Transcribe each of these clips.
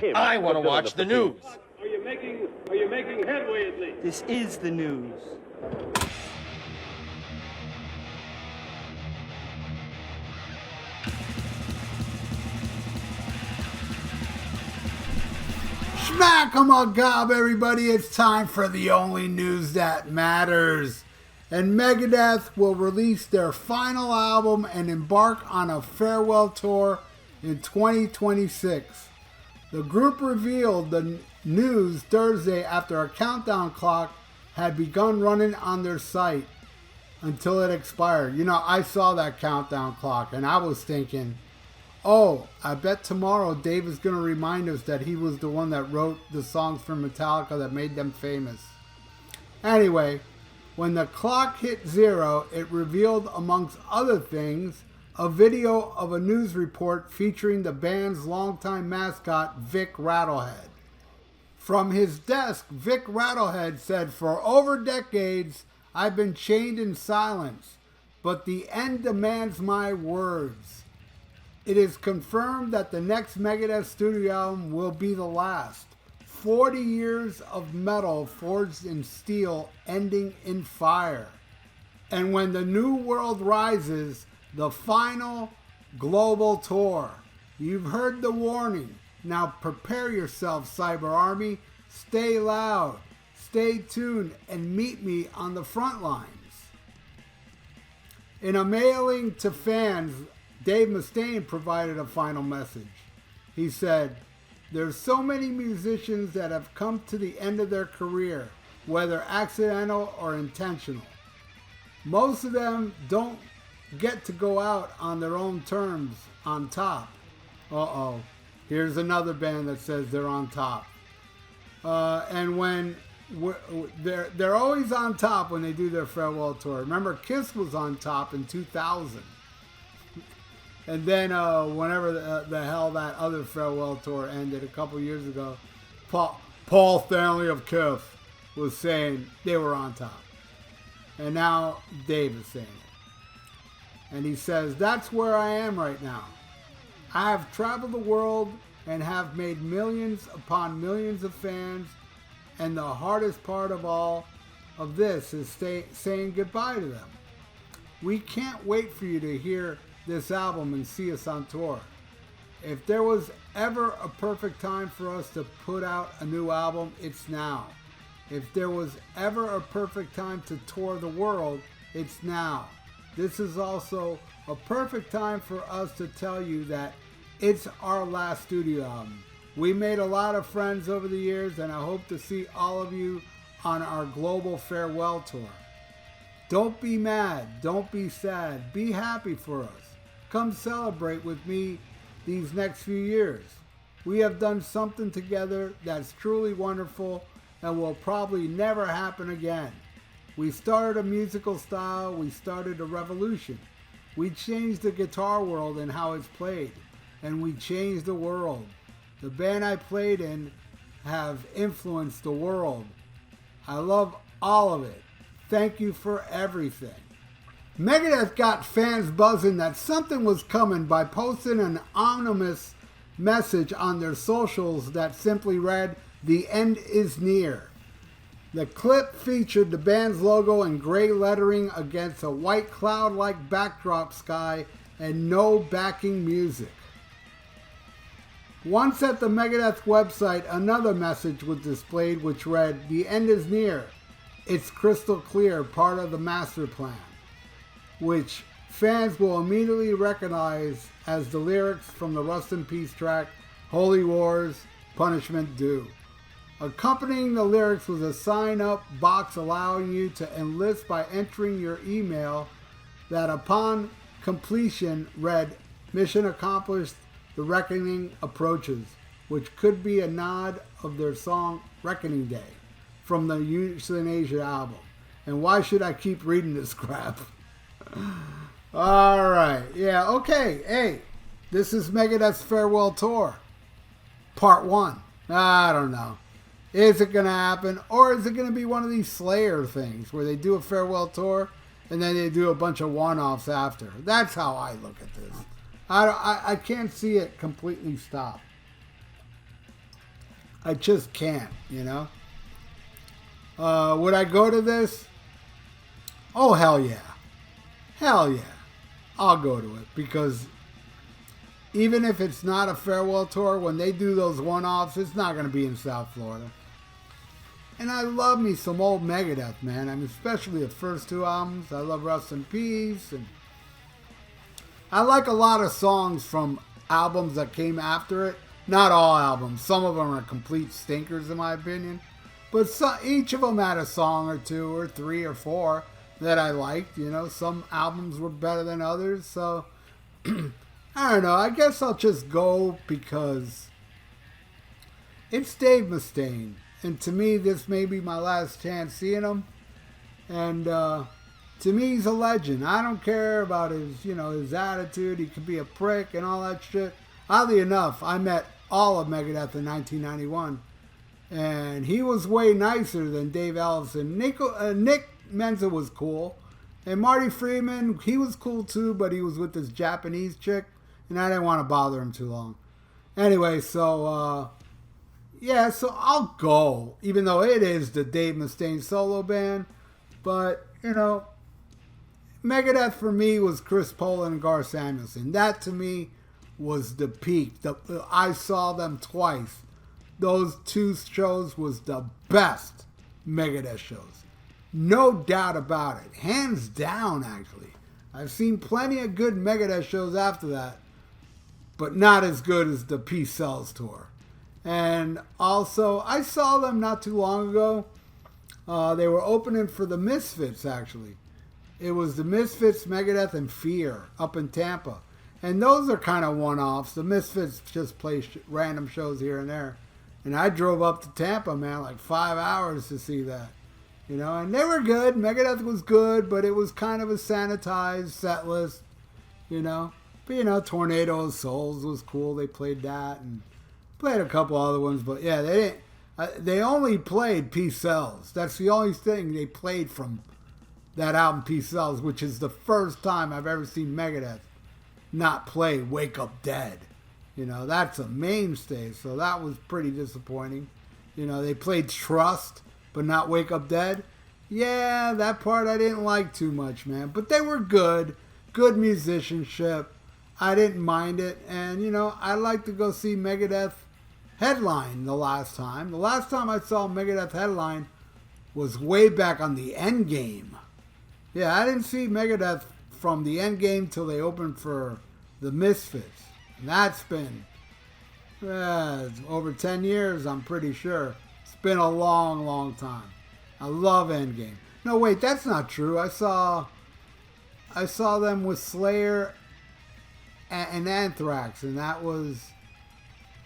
him. I want to watch the news. Are you making headway at least? This is the news. Smack 'em a gob, everybody. It's time for the only news that matters. And Megadeth will release their final album and embark on a farewell tour in 2026. The group revealed the news Thursday after a countdown clock had begun running on their site until it expired. You know, I saw that countdown clock and I was thinking, oh, I bet tomorrow Dave is going to remind us that he was the one that wrote the songs for Metallica that made them famous. Anyway, when the clock hit 0, it revealed, amongst other things, a video of a news report featuring the band's longtime mascot, Vic Rattlehead. From his desk, Vic Rattlehead said, "For over decades, I've been chained in silence, but the end demands my words. It is confirmed that the next Megadeth studio album will be the last. 40 years of metal forged in steel, ending in fire. And when the new world rises, the final global tour. You've heard the warning. Now prepare yourself, Cyber Army. Stay loud, stay tuned, and meet me on the front lines." In a mailing to fans, Dave Mustaine provided a final message. He said, "There's so many musicians that have come to the end of their career, whether accidental or intentional. Most of them don't get to go out on their own terms on top." Uh-oh. Here's another band that says they're on top. And when they're always on top when they do their farewell tour. Remember, Kiss was on top in 2000. And then whenever the hell that other farewell tour ended a couple years ago, Paul Stanley of Kiss was saying they were on top. And now Dave is saying it. And he says, "That's where I am right now. I have traveled the world and have made millions upon millions of fans. And the hardest part of all of this is saying goodbye to them. We can't wait for you to hear this album and see us on tour. If there was ever a perfect time for us to put out a new album, it's now. If there was ever a perfect time to tour the world, it's now. This is also a perfect time for us to tell you that it's our last studio album. We made a lot of friends over the years, and I hope to see all of you on our global farewell tour. Don't be mad, don't be sad, be happy for us. Come celebrate with me these next few years. We have done something together that's truly wonderful and will probably never happen again. We started a musical style, we started a revolution. We changed the guitar world and how it's played, and we changed the world. The band I played in have influenced the world. I love all of it. Thank you for everything." Megadeth got fans buzzing that something was coming by posting an anonymous message on their socials that simply read, "The end is near." The clip featured the band's logo in gray lettering against a white cloud-like backdrop sky and no backing music. Once at the Megadeth website, another message was displayed which read, "The end is near. It's crystal clear, part of the master plan," which fans will immediately recognize as the lyrics from the Rust in Peace track, Holy Wars, Punishment Due. Accompanying the lyrics was a sign-up box allowing you to enlist by entering your email that upon completion read, "Mission accomplished, the reckoning approaches," which could be a nod of their song Reckoning Day from the Euthanasia album. And why should I keep reading this crap? All right. Yeah, okay. Hey, this is Megadeth's farewell tour. Part 1. I don't know. Is it going to happen? Or is it going to be one of these Slayer things where they do a farewell tour and then they do a bunch of one-offs after? That's how I look at this. I can't see it completely stop. I just can't, you know. Would I go to this? Oh, hell yeah. Hell yeah. I'll go to it because even if it's not a farewell tour, when they do those one-offs, it's not going to be in South Florida. And I love me some old Megadeth, man. I mean, especially the first two albums. I love Rust in Peace. And I like a lot of songs from albums that came after it. Not all albums. Some of them are complete stinkers, in my opinion. But each of them had a song or two or three or four that I liked. You know, some albums were better than others. So, I don't know. I guess I'll just go because it's Dave Mustaine. And to me, this may be my last chance seeing him. And to me, he's a legend. I don't care about his, you know, his attitude. He could be a prick and all that shit. Oddly enough, I met all of Megadeth in 1991. And he was way nicer than Dave Ellefson. Nick Menza was cool. And Marty Friedman, he was cool too, but he was with this Japanese chick. And I didn't want to bother him too long. Anyway, so, yeah, so I'll go. Even though it is the Dave Mustaine solo band. But, you know, Megadeth for me was Chris Poland and Gar Samuelson. That to me was the peak. I saw them twice. Those two shows was the best Megadeth shows. No doubt about it. Hands down, actually. I've seen plenty of good Megadeth shows after that, but not as good as the Peace Sells tour. And also, I saw them not too long ago. They were opening for the Misfits, actually. It was the Misfits, Megadeth, and VIERA up in Tampa. And those are kind of one-offs. The Misfits just play random shows here and there. And I drove up to Tampa, man, like 5 hours to see that. You know, and they were good. Megadeth was good, but it was kind of a sanitized set list, you know. But, you know, Tornado of Souls was cool. They played that and played a couple other ones. But, yeah, they didn't. They only played Peace Sells. That's the only thing they played from that album, Peace Sells, which is the first time I've ever seen Megadeth not play Wake Up Dead. You know, that's a mainstay, so that was pretty disappointing. You know, they played Trust, but not Wake Up Dead. Yeah, that part I didn't like too much, man. But they were good. Good musicianship. I didn't mind it. And, you know, I like to go see Megadeth headline the last time. The last time I saw Megadeth headline was way back on the Endgame. Yeah, I didn't see Megadeth from the Endgame till they opened for the Misfits. And that's been over 10 years, I'm pretty sure. It's been a long, long time. I love Endgame. No, wait, that's not true. I saw them with Slayer and Anthrax, and that was,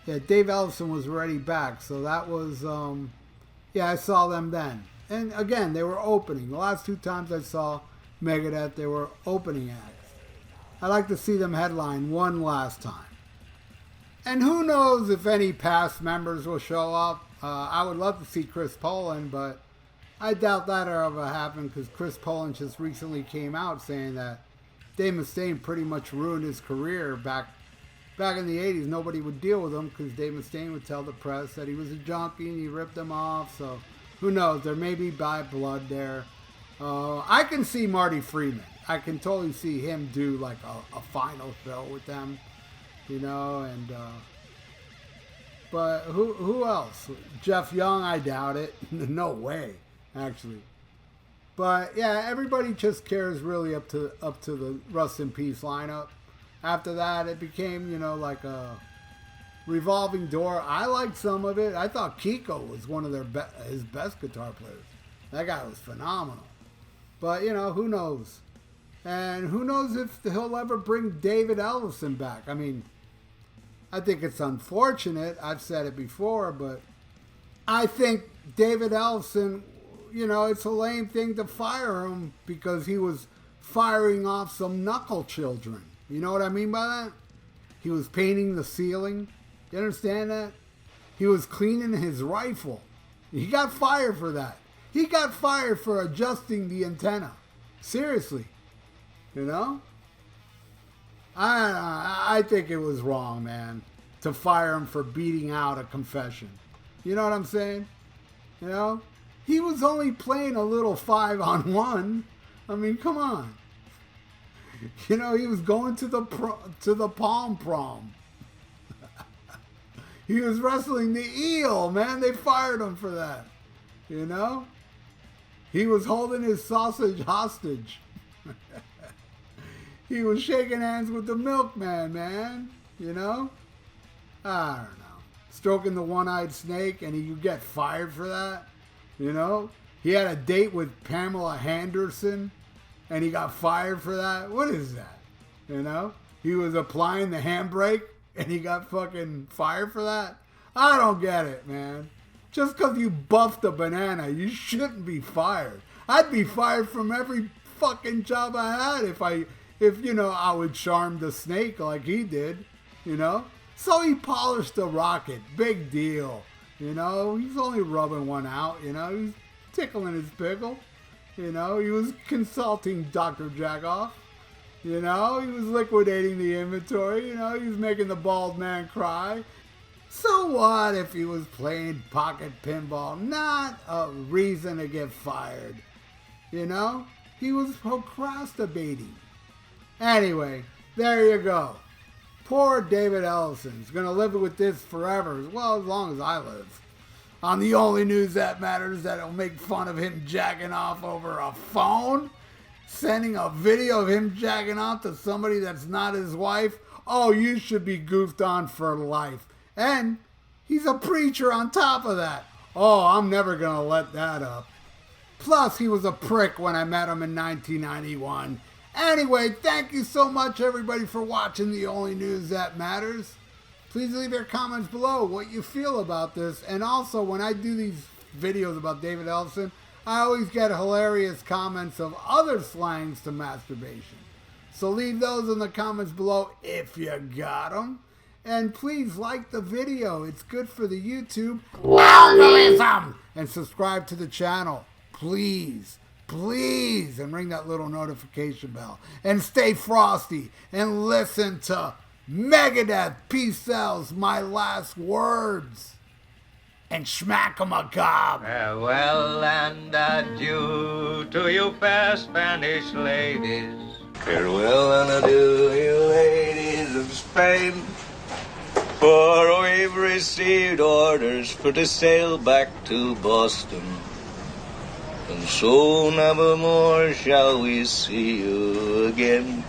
yeah, Dave Ellefson was already back, so that was, yeah, I saw them then. And again, they were opening. The last two times I saw Megadeth, they were opening acts. I'd like to see them headline one last time. And who knows if any past members will show up. I would love to see Chris Poland, but I doubt that'll ever happen because Chris Poland just recently came out saying that Dave Mustaine pretty much ruined his career back in the 80s. Nobody would deal with him because Dave Mustaine would tell the press that he was a junkie and he ripped them off. So who knows? There may be bad blood there. I can see Marty Friedman. I can totally see him do like a final show with them, you know, and but who else? Jeff Young, I doubt it. No way, actually. But yeah, everybody just cares really up to the Rust in Peace lineup. After that, it became, you know, like a revolving door. I liked some of it. I thought Kiko was one of his best guitar players. That guy was phenomenal. But, you know, who knows? And who knows if he'll ever bring David Ellefson back. I mean, I think it's unfortunate. I've said it before, but I think David Ellefson, you know, it's a lame thing to fire him because he was firing off some knuckle children. You know what I mean by that? He was painting the ceiling. You understand that? He was cleaning his rifle. He got fired for that. He got fired for adjusting the antenna. Seriously. You know? I think it was wrong, man, to fire him for beating out a confession. You know what I'm saying? You know? He was only playing a little 5-on-1. I mean, come on. You know, he was going to the Palm Prom. He was wrestling the eel, man. They fired him for that. You know? He was holding his sausage hostage. He was shaking hands with the milkman, man. You know? I don't know. Stroking the one-eyed snake, and you get fired for that. You know? He had a date with Pamela Henderson, and he got fired for that. What is that? You know? He was applying the handbrake, and he got fucking fired for that. I don't get it, man. Just because you buffed a banana, you shouldn't be fired. I'd be fired from every fucking job I had if you know, I would charm the snake like he did, you know? So he polished the rocket. Big deal. You know, he's only rubbing one out, you know? He's tickling his pickle. You know, he was consulting Dr. Jackoff. You know, he was liquidating the inventory. You know, he was making the bald man cry. So what if he was playing pocket pinball? Not a reason to get fired. You know, he was procrastinating. Anyway, there you go. Poor David Ellefson's gonna live with this forever, as well as long as I live. On the only news that matters, that'll make fun of him jacking off over a phone, sending a video of him jacking off to somebody that's not his wife. Oh, you should be goofed on for life. And he's a preacher on top of that. Oh, I'm never gonna let that up. Plus, he was a prick when I met him in 1991. Anyway, thank you so much, everybody, for watching The Only News That Matters. Please leave your comments below what you feel about this. And also, when I do these videos about David Ellefson, I always get hilarious comments of other slangs to masturbation. So leave those in the comments below if you got them. And please like the video. It's good for the YouTube algorithm. And subscribe to the channel. Please. Please, and ring that little notification bell. And stay frosty. And listen to Megadeth. Peace sells my last words. And schmack 'em a cob. Farewell and adieu to you fair Spanish ladies. Farewell and adieu, you ladies of Spain. For we've received orders for to sail back to Boston. And so never more shall we see you again.